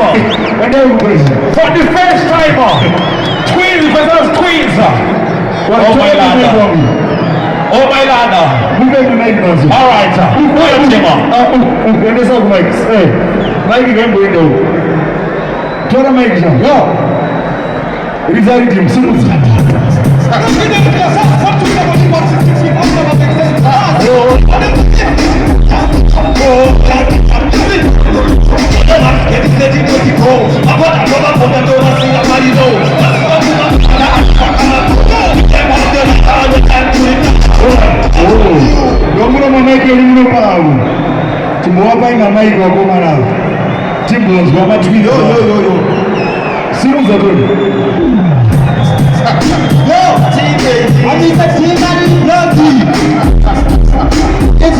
For the first time, Twins versus Twins. Oh my lord. Oh my lord. All right. Mike can go into. Try make it. Yo. It is already him. It's